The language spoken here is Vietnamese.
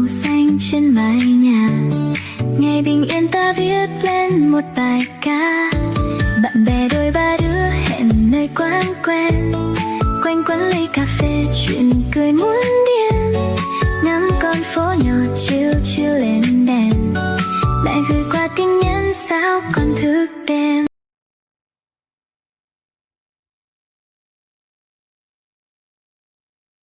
màu xanh trên mái nhà. Ngày bình yên ta viết lên một bài ca. Bạn bè đôi ba đứa hẹn nơi quán quen, quanh quẩn ly cà phê chuyện cười muốn điên. Ngắm con phố nhỏ chiều chiều lên đèn, lại gửi qua tin nhắn sao còn thức đêm.